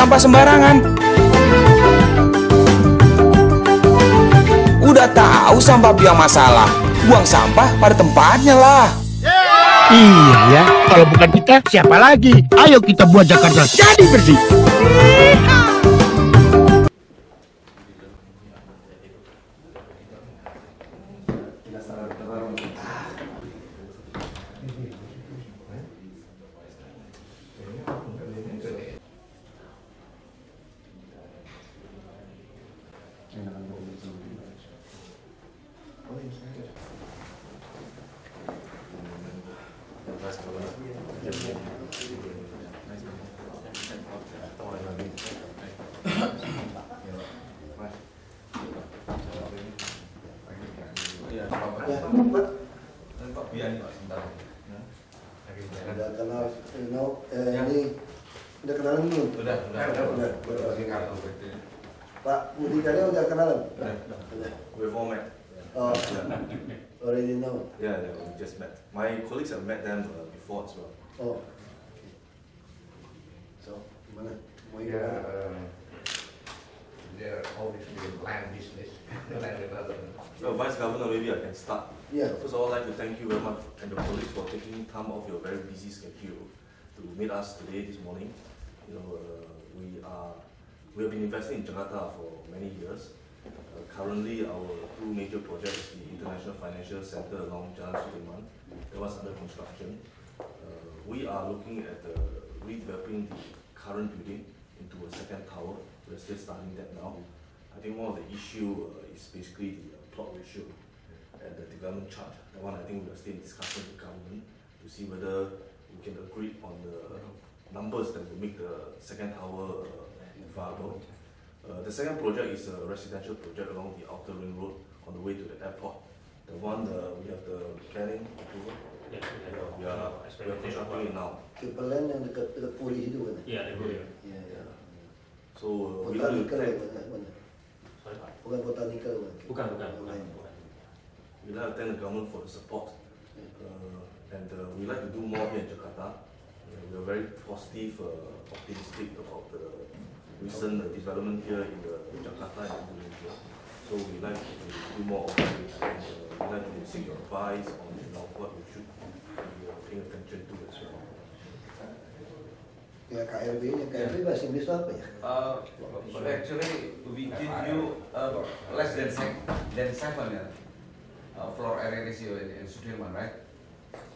sampah sembarangan. Udah tahu sampah biang masalah, buang sampah pada tempatnya lah. Iya ya, kalau bukan kita siapa lagi? Ayo kita buat Jakarta jadi bersih. Udah kenal, ini udah kenalan belum? Udah. Pak Budi tadi udah kenalan? Udah. We've all met. Oh, already know. Yeah, we just met. My colleagues have met them before as well. Oh. So, gimana? Mau ikut? They're always doing land business, land development. So, Vice Governor, maybe I can start. Yeah. First of all, I'd like to thank you very much and the colleagues for taking time off your very busy schedule to meet us today, this morning. You know, we have been investing in Jakarta for many years. Currently, our two major projects, the International Financial Center along Jalan Sudirman, that was under construction. We are looking at redeveloping the current building into a second tower. We're still starting that now. I think one of the issue is basically the plot ratio and the development charge. That one I think we are still discussing with the government to see whether we can agree on the numbers that will make the second tower viable. The second project is a residential project along the Outer Ring Road on the way to the airport. The one we have the planning approval. Yeah, We are constructing it now. Kepelan yang dekat Puri itu kan? Iya, Iya. So we Kota like to Nikel thank, mana? Sorry, Pak. Bukan Kota Nikel kan? Bukan. we like to thank the government for the support, and we like to do more here in Jakarta. We are very positive, optimistic about the recent development here in Jakarta and Indonesia. So we like to do more of it, and we like to seek your advice on what we should be paying attention to as well. Ya KRB bahasa Inggris apa ya? Actually, we give you less than seven floor area ratio in Sudirman, right?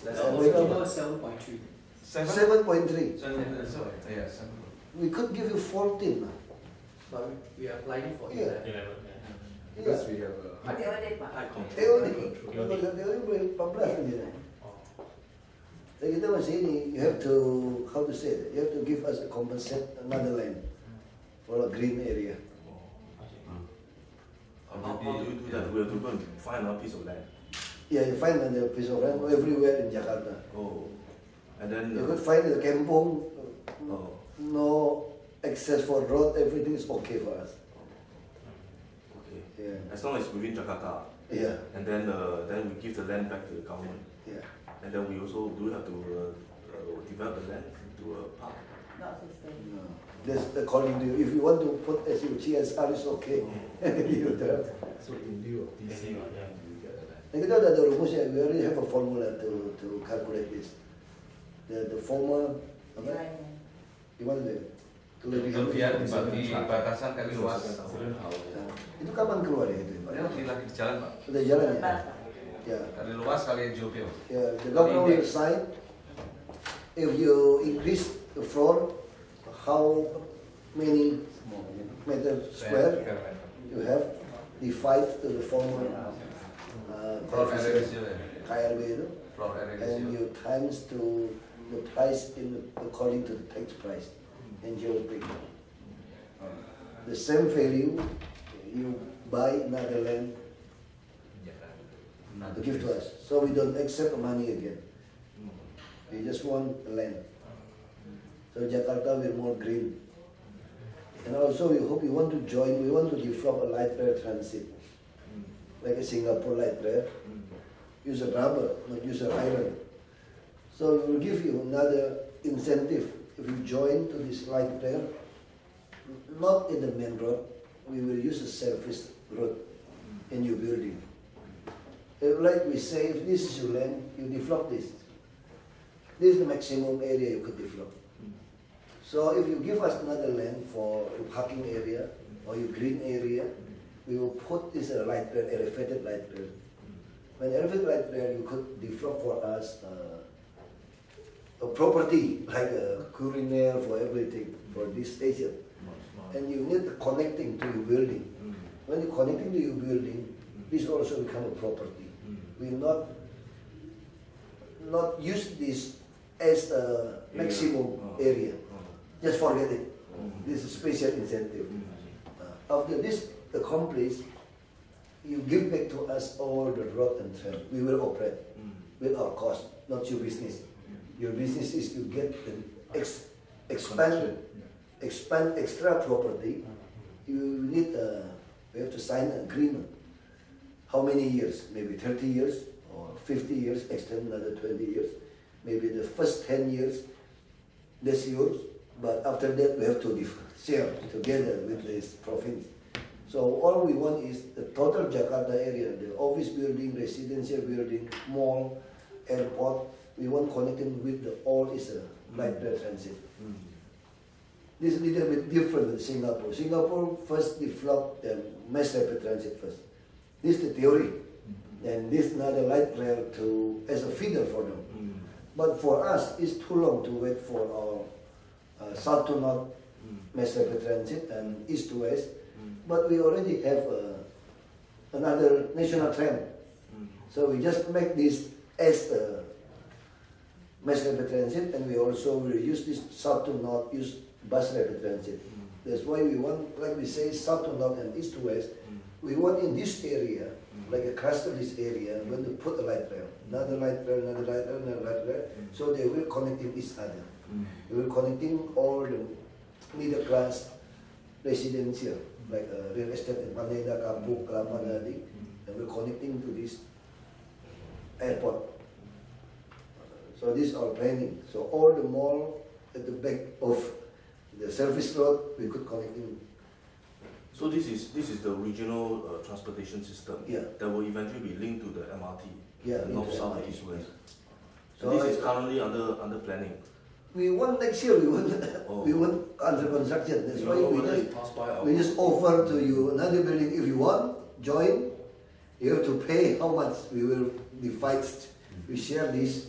Almost 7.3. 7.3. Yeah, 7. We could give you 14. But we are applying for Yeah. 11. Because we have High control. Teori boleh 14 aja. Jadi kita masih ini, you have to, how to say it, you have to give us a compensate another land for a green area. How do we do that? We have to go and find another piece of land. Yeah, you find another piece of land everywhere in Jakarta. Oh, and then You could find the kampung, oh, no access for road, everything is okay for us. okay. Yeah, As long as within Jakarta, yeah, and then we give the land back to the government, yeah. and then we also do have to develop the land into a park. No. That's according to you. If you want to put as your CSR is okay. You do. so in lieu of this, Yeah. Dan kita udah ada rumusnya. We already have a formula to calculate this. The formula apa? Gimana deh? kemudian dibagi batasan kali luas. Nah, itu kapan keluar ya itu? Pak? Ini lagi di jalan, Pak. Sudah jalan ya? Ya. Kali luas kali JOP. Yeah, the governor will decide if you increase the floor, how many meter square you have, divide to the former Floor area ratio. KRB itu, Floor area and ratio. you times to the price according to the tax price and GOP. The same value you buy another land to give to us. So we don't accept money again. We just want land. So Jakarta will more green. And also we hope you want to join, we want to develop a light rail transit. Like a Singapore light rail. Use a rubber, not use a iron. So we will give you another incentive if you join to this light rail. not in the main road. We will use a surface road in your building. Like we say, if this is your land, you develop this. This is the maximum area you could develop. So if you give us another land for your parking area or your green area, we will put this light rail, elevated light rail. When elevated light rail, you could develop for us a property like a urinal for everything for this station. And you need the connecting to your building. When you connecting to your building, this also become a property. We will not use this as a maximum area. Just forget it. This is special incentive. After this accomplished, you give back to us all the road and trail. We will operate with our cost, not your business. Your business is to get the expand extra property. You need we have to sign an agreement. How many years? Maybe 30 years or 50 years, extend another 20 years. Maybe the first 10 years, that's yours. But after that, we have to share together with this province. So all we want is the total Jakarta area, the office building, residential building, mall, airport. We want connecting with the all is a light rail transit. This is a little bit different than Singapore. Singapore first developed the mass rapid transit first. This is the theory. And this another light rail as a feeder for them. But for us, it's too long to wait for our south to north mass rapid transit and east to west. But we already have another national trend. So we just make this as a mass rapid transit, and we also will use this south to north, use bus rapid transit. That's why we want, like we say, south to north and east to west. We want in this area, like a cluster this area, we're going to put a light rail, another light rail, another light rail, another light rail, so they will connecting each other. They will connecting all the middle class residential, like real estate in Paneda, Kampung, Kelapa Gading, and we're connecting to this airport. So this is our planning. So all the mall at the back of the service road, we could connect in. So this is the regional transportation system that will eventually be linked to the MRT, north, south, and east, west. So this is currently under planning. We want next year. We want under construction. That's why we just offer to you another building. If you want, join. You have to pay how much. We will divide. We share this.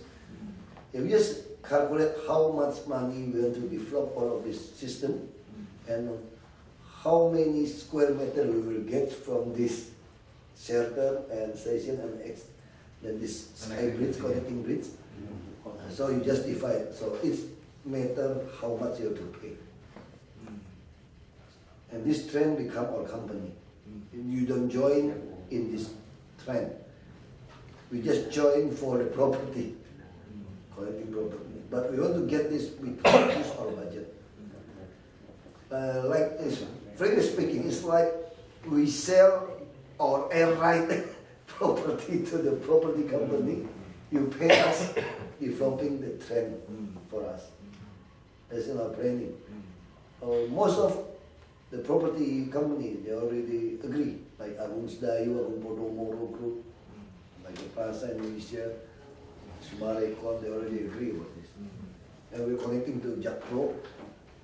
If you just calculate how much money we want to develop all of this system, and how many square meter we will get from this shelter and station and then this sky bridge, connecting bridge. So you just divide. So it's matter how much you have to pay. And this trend become our company. You don't join in this trend. We just join for the property, collecting property. But we want to get this, we can't use our budget. Like this, frankly speaking, it's like we sell our air right property to the property company. You pay us developing the trend for us. That's in our planning. Most of the property company, they already agree. Like Agung Sedayu, Agung Podomoro Group, like the Plaza in Indonesia, Sumarekon, they already agree about this. And we're connecting to Jakpro.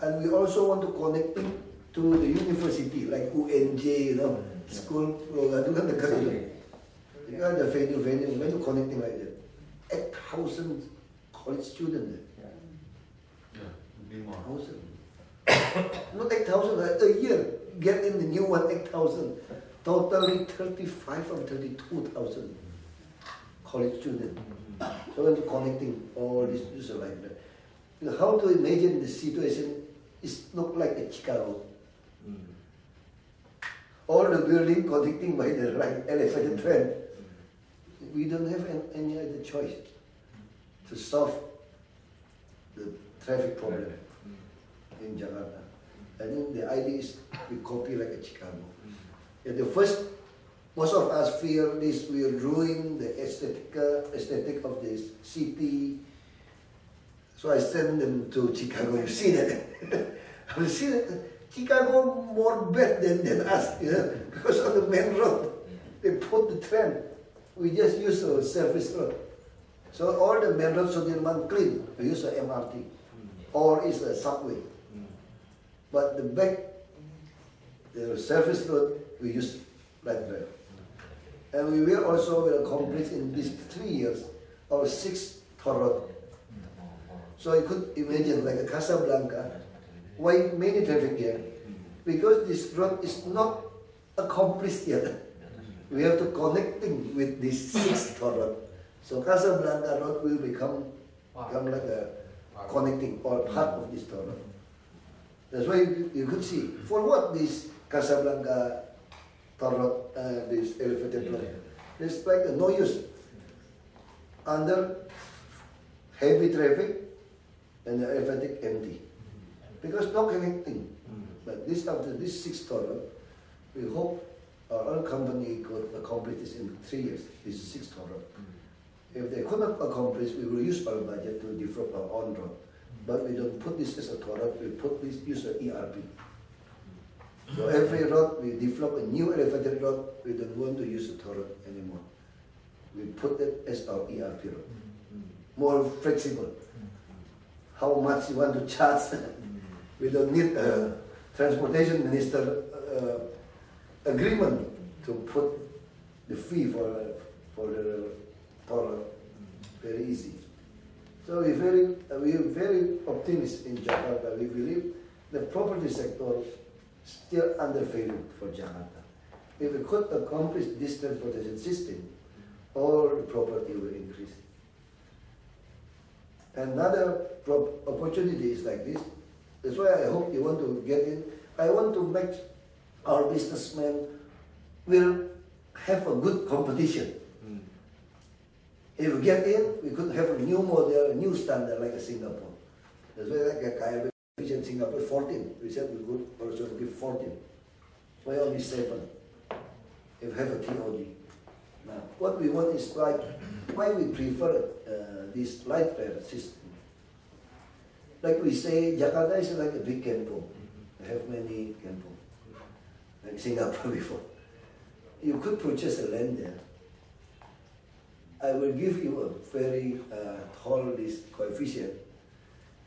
And we also want to connecting to the university, like UNJ, you know, school, itu kan dekat itu. Jadi ada venue, when you connecting like that. 8,000 college students. Not 8,000, a year. Get in the new one, 8,000. Totally 35 or 32,000 college students. So when connecting all these users like that. You know, how to imagine the situation is look like a Chicago. All the building connecting by the right elevated train. We don't have any other choice to solve the traffic problem in Jakarta. I think the idea is we copy like a Chicago. At the first, most of us fear this will ruin the aesthetic of this city. So I send them to Chicago. You see that? You see that? Chicago more bad than us, you know, because on the main road, they put the tram. We just use a surface road. So all the main road Sudirman clean. We use a MRT or is a subway. But the back, the surface road, we use light rail. And we will also complete in these 3 years our 6th toll road. So you could imagine like a Casablanca, why many traffic here? Because this road is not accomplished yet. We have to connecting with this 6th toll road. So Casablanca road will become like a connecting or part of this toll road. That's why you could see, for what this Casablanca toll road, this elevated road, it's like no use. Under heavy traffic and the elevated empty. Because no connecting. But this after this 6th toll road, we hope our own company could accomplish this in 3 years, this 6th toll road. If they could not accomplish, we will use our budget to develop our own road. But we don't put this as a toll road, we put this use an ERP. So every road, we develop a new elevated road, we don't want to use a toll road anymore. We put it as our ERP road. More flexible. How much you want to charge. We don't need a transportation minister agreement to put the fee for the toll road. Very easy. So we're very optimistic in Jakarta. We believe the property sector is still undervalued for Jakarta. If we could accomplish this transportation system, all the property will increase. Another opportunity is like this. That's why I hope you want to get in. I want to make our businessmen will have a good competition. If we get in, we could have a new model, a new standard like a Singapore. That's why like a KLB in Singapore 14. We said we could also give 14. Why only 7? If we have a TOD. Now, what we want is like, why we prefer this light rail system. Like we say, Jakarta is like a big kampung. We have many kampung, like Singapore before. You could purchase a land there. I will give you a very tall this coefficient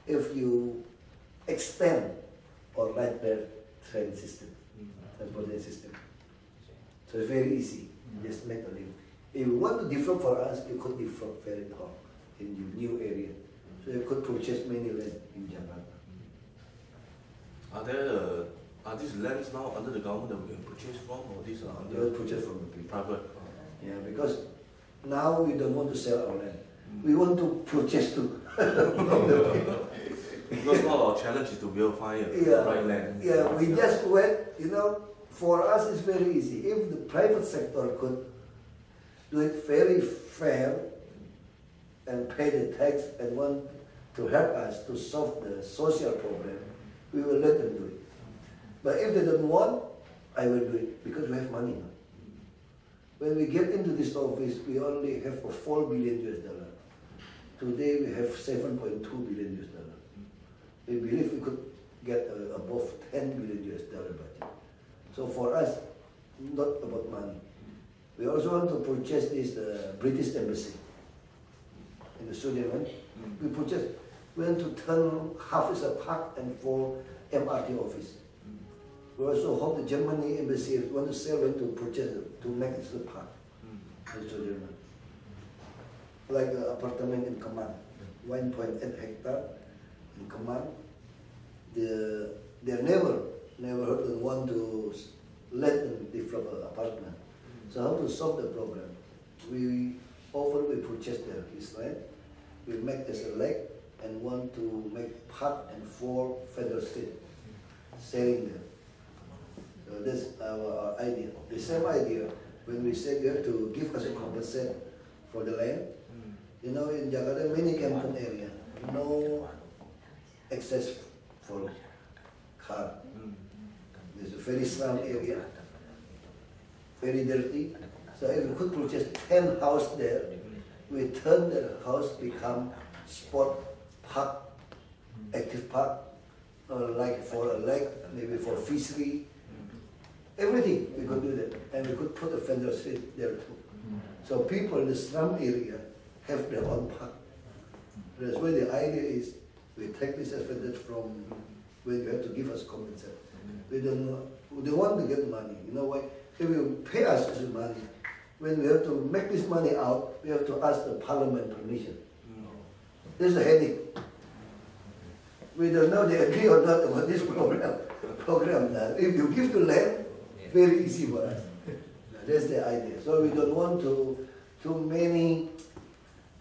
if you extend or light rail train system, transportation system. So it's very easy. Just make a link. If you want to develop for us, you could develop very tall in your new area. So you could purchase many land in Jakarta. Are these lands now under the government that we can purchase from, or these are They under will purchase from the people. private? Yeah, because now we don't want to sell our land. We want to purchase too. Because one of our challenge is to be able to find the right land. Yeah, we just went, you know, for us it's very easy. If the private sector could do it very fair and pay the tax and want to help us to solve the social problem, we will let them do it. But if they don't want, I will do it because we have money now. When we get into this office, we only have a $4 billion US. Today we have $7.2 billion US. We believe we could get above $10 billion US budget. So for us, not about money. We also want to purchase this British Embassy in the Sudirman. We want to turn half as a park and for MRT office. We also hope the Germany embassy want to sell and to purchase it, to make it a park in Sudirman. Like an apartment in Kemang, 1.8 hectare in Kemang. Their neighborhood want to let them develop an apartment. So how to solve the problem? We purchase his land, we make as a lake and want to make park and 4 federal street, selling them. So that's our idea. The same idea when we said you have to give us a compensation for the land. You know, in Jakarta, many kampung area, no access for car. There's a very slum area, very dirty. So if we could purchase 10 houses there, we turn the house become sport park, active park, like for a lake, maybe for fishery, everything we could do that, and we could put a vendor street there too. So people in the slum area have their own park. That's why the idea is we take this advantage from when you have to give us compensation. We don't want to get money. You know why? If you pay us this money, when we have to make this money out, we have to ask the parliament permission. There's a headache. We don't know they agree or not about this program. Now, if you give the land, very easy for us. That's the idea. So we don't want too many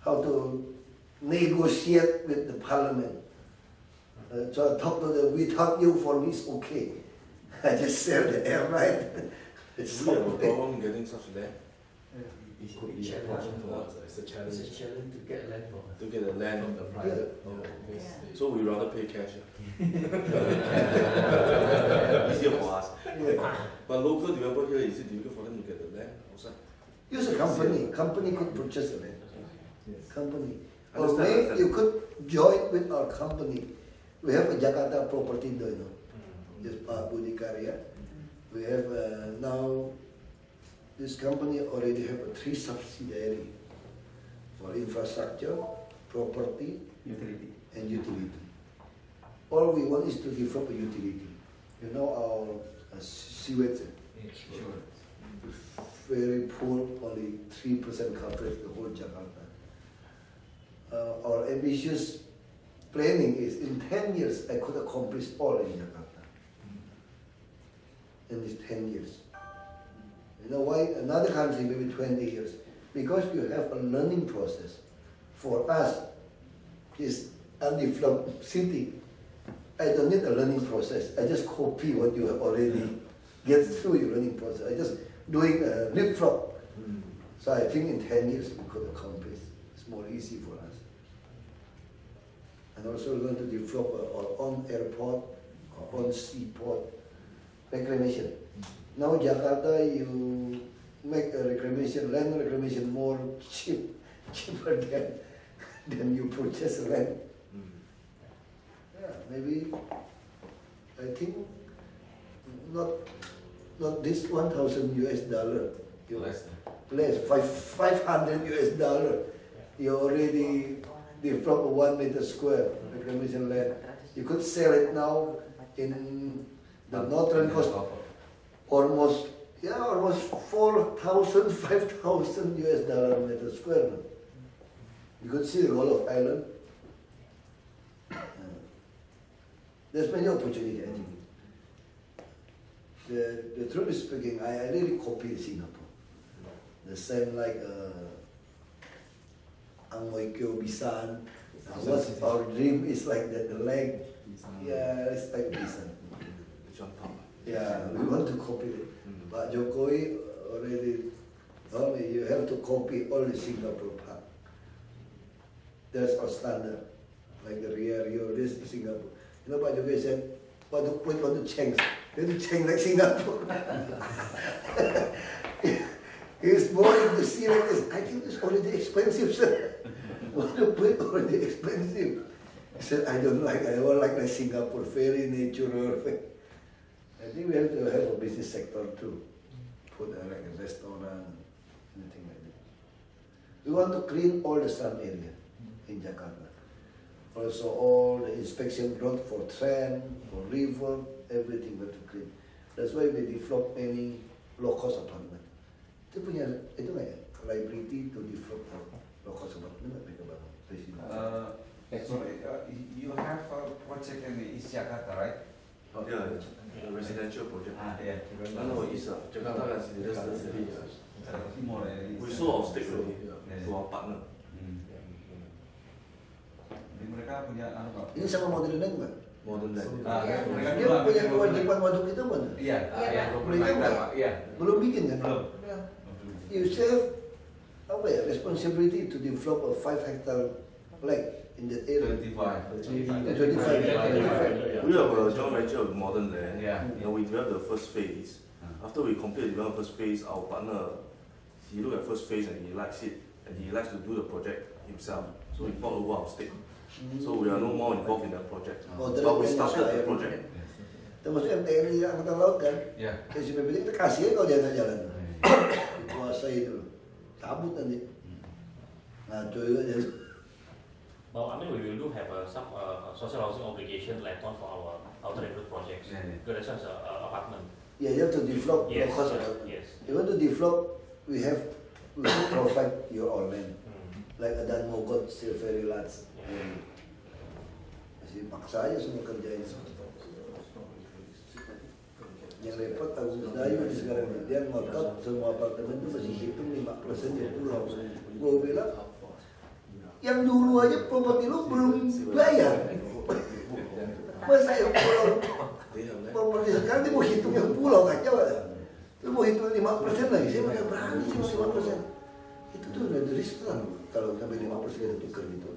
how to negotiate with the parliament. So I talk to them. We talk you for me, it's okay. I just sell the air right. It's Do we have a okay. problem getting such land? It could be a challenge for us. It's a challenge. It's a challenge to get land for To get the land from the private. So we rather pay cash. Easier for us. Yeah. But local developer here, is it difficult for them to get the land outside? Use a company. Company could purchase the land. Company. Or Understand, maybe understand. you could join with our company. We have a Jakarta property, do you know? Just Pak Budi Karya. We have now, this company already have 3 subsidiary for infrastructure, property, Utility. and utility. All we want is to develop a utility. You know our sewage, very poor, only 3% coverage the whole Jakarta. Our ambitious planning is in 10 years I could accomplish all in Jakarta. In these 10 years. You know why? Another country maybe 20 years. Because you have a learning process. For us, this undeveloped city, I don't need a learning process. I just copy what you have already get through your learning process. I just doing a leapfrog. So I think in 10 years we could accomplish. It's more easy for us. And also we're going to develop our own airport, our own seaport, reclamation. Now Jakarta, you make a reclamation, land reclamation more cheaper than you purchase land. Yeah, maybe, I think, not this 1,000 US dollar. Less. Less, 500 US dollar. You already develop 1 meter square reclamation land. You could sell it now in the northern coast, almost 4,000, 5,000 US dollar meter square. You could see the whole of island. There's many opportunity, I think. The truth is speaking, I really copy Singapore. The same like Ang Mo Kio, Bisan. What our dream is like that, the lake. Yeah, it's like Bisan. Yeah, we want to copy it. But Jokowi already told me you have to copy all the Singapore park. That's our standard. Like the Rio, this is Singapore. You know what Jokowi said? Want to change. You want to change like Singapore. It's more into serious. I think it's already expensive, sir. Want to put already expensive. He said, I don't like Singapore, very natural. I think we have to have a business sector too. Put like a restaurant, anything like that. We want to clean all the slum area in Jakarta. Also all the inspection road for train, for river, everything we have to clean. That's why we develop many low-cost apartment. Itu punya, itu nggak ya, liability to develop low-cost apartment nggak mereka bangun? Sorry, you have a project in East Jakarta, right? Yeah, a residential project. Yeah. No, it's Jakarta that's the city. Timur. We sold our stake already to our partner. Jadi mereka punya anu Pak. Ini sama modern land nggak? Modern land. Mereka Dia punya kewajiban waduk itu mana? Iya, iya, Belum bikin nggak? Iya. Belum bikin kan? Belum. You still have apa ya, responsibility to develop a 5 hectare lake in that area. 25. 25. We have a joint venture of modern land. Yeah. You know, we developed the first phase. After we complete the first phase, our partner, he looked at first phase and he likes it, and he likes to do the project himself. So he bought over our stake. So we are no more involved in that project. Oh, But we dari started the PNS project. Termasuk MTNI Angkatan Laut kan? Ya. Kayak si PPT kita kasih aja kalau jalan-jalan. Dikuasai itu loh. Cabut nanti. Ngaco juga jadi. Well, I mean, we will do have some social housing obligation later on for our outer ring road projects. Yeah, yeah. Because that's just apartment. Yeah, you have to develop Yes, low cost. yes. You want to develop, we will provide your own land. Like Adan Mogot still very large. Masih paksa aja semua kerjain. Yang repot Agung Sedayu di sekarang ini. Dia ngotot semua apartemen itu masih hitung 5% dia pulau. Gue bilang, yang dulu aja properti lu belum bayar. Masa yang pulau properti sekarang dia mau hitung yang pulau kacau ya. Lu mau hitung 5% lagi, saya mana berani sih 5%. Itu tuh udah riskan kalau sampai 5% kita tukar gitu.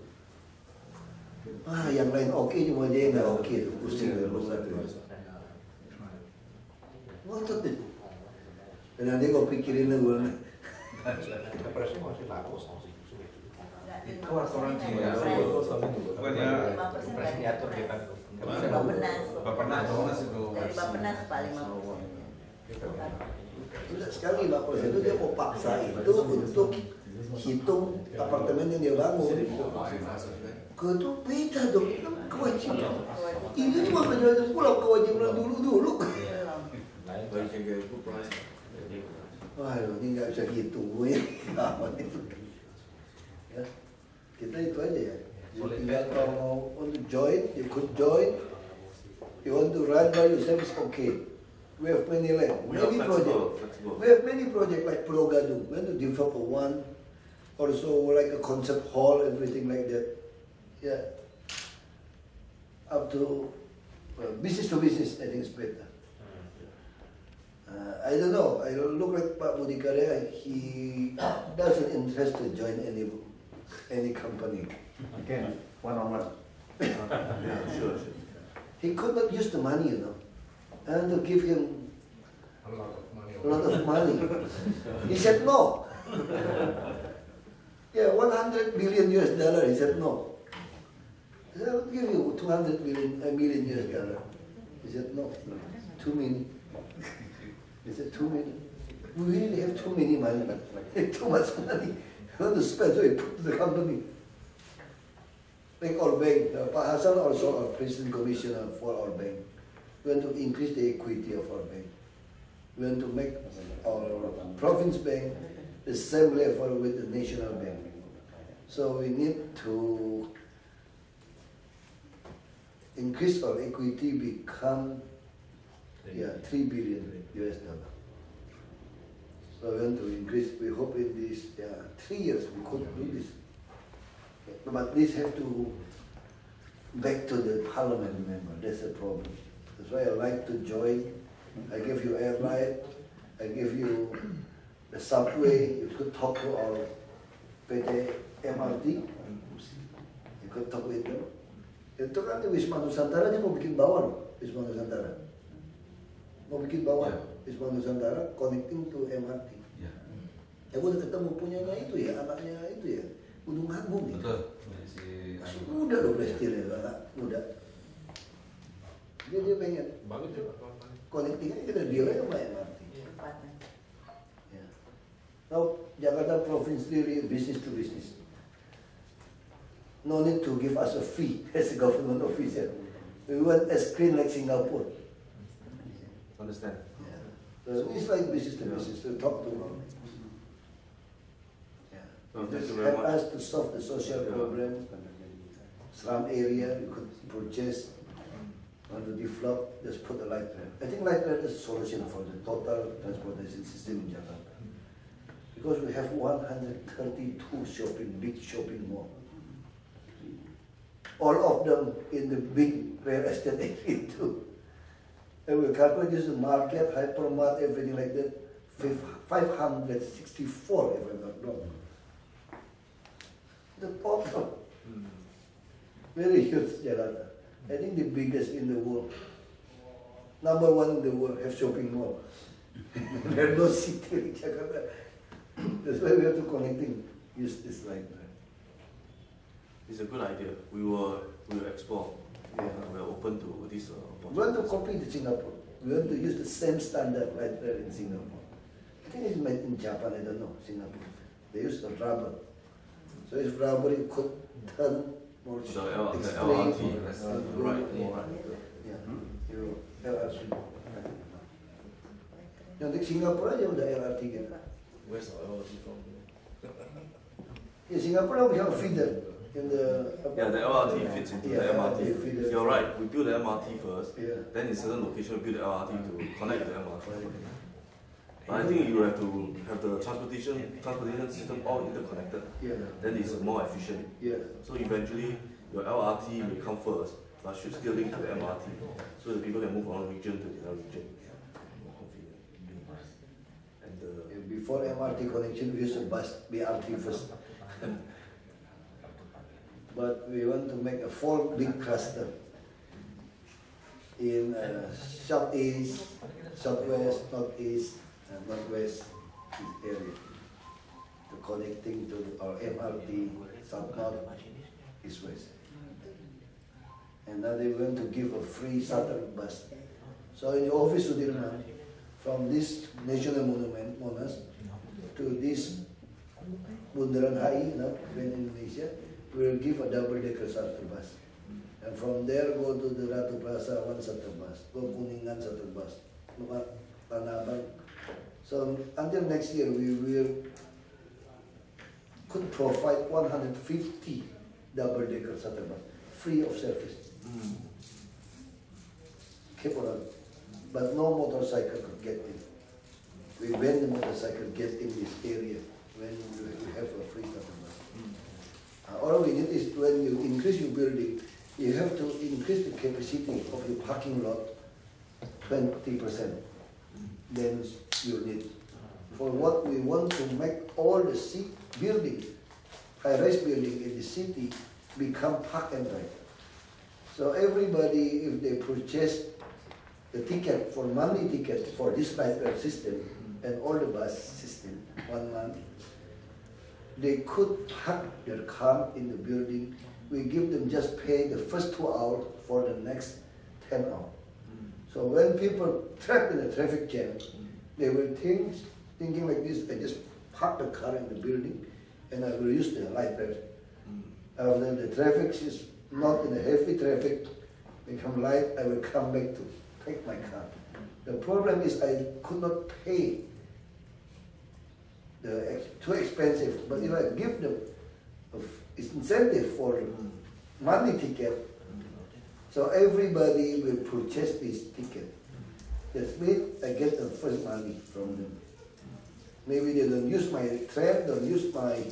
Ah, yang lain oke, cuma dia yang nggak oke tuh, pusing dari pusat tuh. Ngotot deh. Dan nanti kau pikirin gue nih. Itu asuransi ya. Bukannya diatur di Bappenas itu. Dari Bappenas Pak 50%. Tidak sekali 5% itu dia mau paksa itu untuk hitung apartemen yang dia bangun. Kau itu beda dong, itu kan kewajiban. Ini cuma menjalankan pulau kewajiban dulu. Waduh, ini nggak bisa hitung ya. Ya, kita itu aja ya. Tinggal kalau mau untuk join, you could join. You want to run by yourself, it's okay. We have many land, We are many flexible, projects. flexible. We have many projects like Pulau Gadung. We want to develop one, also like a concert hall, everything like that. Yeah. Up to business to business, I think it's better. I don't know. I look like Pak Budi Karya. He doesn't interest to join any company. Again, one-on-one. Yeah, sure. He could not use the money, you know. I want to give him a lot of money. He said no. Yeah, 100 billion US dollar. He said no. I said, I will give you 200 million US dollar. He said no. Too many. He said too many. We really have too many money. Too much money. We want to spend, so he put to the company. Like our bank, Pak Hassan also our president commissioner for our bank. We want to increase the equity of our bank. We want to make our province bank the same level with the national bank. So we need to increase our equity become 3 billion US dollar. So we want to increase, we hope in these 3 years we could do this. But this have to back to the parliament member, that's the problem. That's why I like to join. I give you airline, I give you the subway, you could talk to our PT MRT, you could talk with them. Itu kan di Wisma Nusantara dia mau bikin bawah loh, Wisma Nusantara. Mau bikin bawah, Wisma Nusantara connecting to MRT. Ya gue udah ketemu punyanya itu ya, anaknya itu ya, Gunung Agung ya. Betul. Masih muda loh presiden, anak muda. Dia pengen connecting aja kita deal aja sama MRT. Ya. Now Jakarta Province really business to business. No need to give us a fee as a government official. We want as clean like Singapore. Understand? Yeah. So it's like business to business to talk to them. Yeah. So thank Just you very help much. us to solve the social problem. Slum area, you could purchase, want to develop, just put a light rail. I think light rail is a solution for the total transportation system in Jakarta. Because we have 132 big shopping malls. All of them in the big real estate area too. And we calculate this market, hypermart, everything like that, 564 if I'm not wrong. The problem. Very huge Jakarta. I think the biggest in the world. Number 1 in the world have shopping mall. There are no city in Jakarta. That's why we have to connecting, use this line. It's a good idea. We will explore. Yeah. We are open to this We want to opportunity. copy the Singapore. We want to use the same standard right there in Singapore. I think it's made in Japan, I don't know, Singapore. They use the rubber. So if rubber, you could turn more The LRT, extreme. right, more right. Yeah, you LRT. Yang di Singapura aja udah LRT gitu. Where's our LRT from? In Singapore we have a feeder in the. Yeah, the LRT fits into Yeah, the MRT. LRT feeder. You're right. We build the MRT first. Yeah. Then in certain location, we build the LRT to connect to the MRT. But I think you have to have the transportation system all interconnected. Yeah. Then it's more efficient. Yeah. So eventually, your LRT may come first, but should still link to the MRT, so that people can move from one region to the other region. More convenient. And Before MRT connection, we used to bus BRT first. But we want to make a 4 big cluster in southeast, southwest, northeast, and northwest area. To connecting to our MRT south north, east west. And now they want to give a free Saturn bus. So in the office Sudirman, from this national monument, Monas, to this Bundaran HI, Grand Indonesia, we will give a double-decker charter bus. And from there, go to the Ratu Plaza, 1 charter bus. Go Kuningan charter bus. Tanabang. So until next year, we will could provide 150 double-decker charter bus, free of service. Keep on, but no motorcycle could get in. We ban the motorcycle get in this area when we have a free charter bus. All we need is when you increase your building, you have to increase the capacity of your parking lot 20%. Then you need. For what we want to make all the building, high-rise building in the city become park and ride. So everybody, if they purchase the ticket for monthly ticket for this light rail system and all the bus system 1 month, they could park their car in the building. We give them just pay the first 2 hours for the next 10 hours. So when people trapped in a traffic jam, they will thinking like this, I just park the car in the building and I will use the light rail. After the traffic is not in a heavy traffic, become light, I will come back to take my car. The problem is I could not pay too expensive, but if I give them incentive for monthly ticket, so everybody will purchase this ticket. That means I get the first money from them. Maybe they don't use my train, don't use my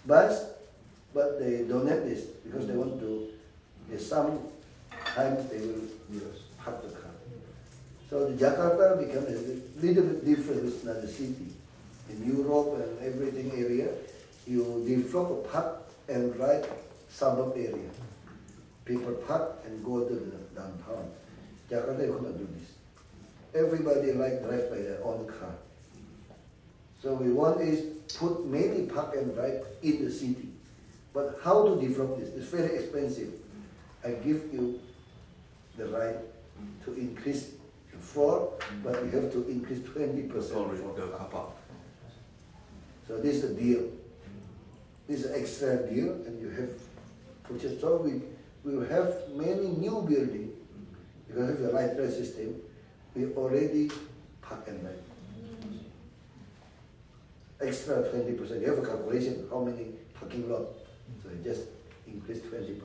bus, but they donate this because they want to. Sometimes they will park the car. So the Jakarta becomes a little bit different with another city. In Europe and everything area, you develop a park and ride suburb area. People park and go to the downtown. Jakarta, you cannot do this. Everybody like drive by their own car. So we want is put many park and ride in the city. But how to develop this? It's very expensive. I give you the right to increase the floor, but you have to increase 20% for the car park. So this is a deal. This is an extra deal, and you have purchased. So we will have many new buildings because of the light rail system. We already park and ride. Extra 20%. You have a calculation how many parking lot. So you just increase 20%.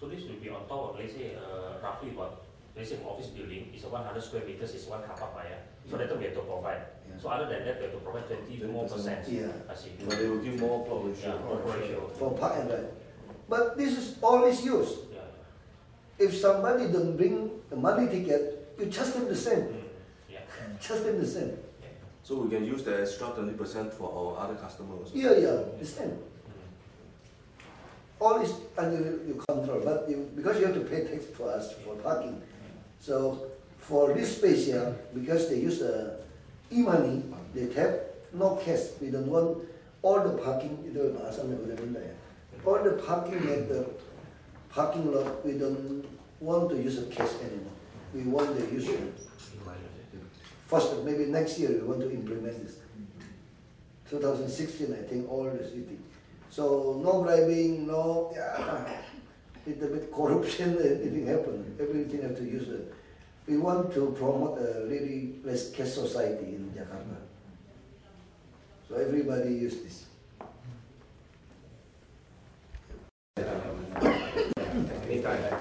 So this will be on top of, let's say, roughly about, let's say, office building is 100 square meters is 1 car park, so that we have to provide. Yeah. So other than that, we have to provide 20 more percent. Yeah. I see. But they will give more plot ratio. Yeah, plot ratio. For park and ride. But this is always used. Yeah. If somebody don't bring the money ticket, you charge them the same. Yeah. Charge them the same. So we can use the extra 20% for our other customers. Yeah, the same. All is under your control, but because you have to pay tax to us for parking. So for this space here, because they use e-money, they have no cash. We don't want all the parking. All the parking at the parking lot, we don't want to use a cash anymore. We want to use it. First, maybe next year we want to implement this. 2016, I think, all the city. So no bribing, no, little bit corruption, anything happen. Everything have to use it. We want to promote a really less cash society in Jakarta. So everybody use this. Anytime.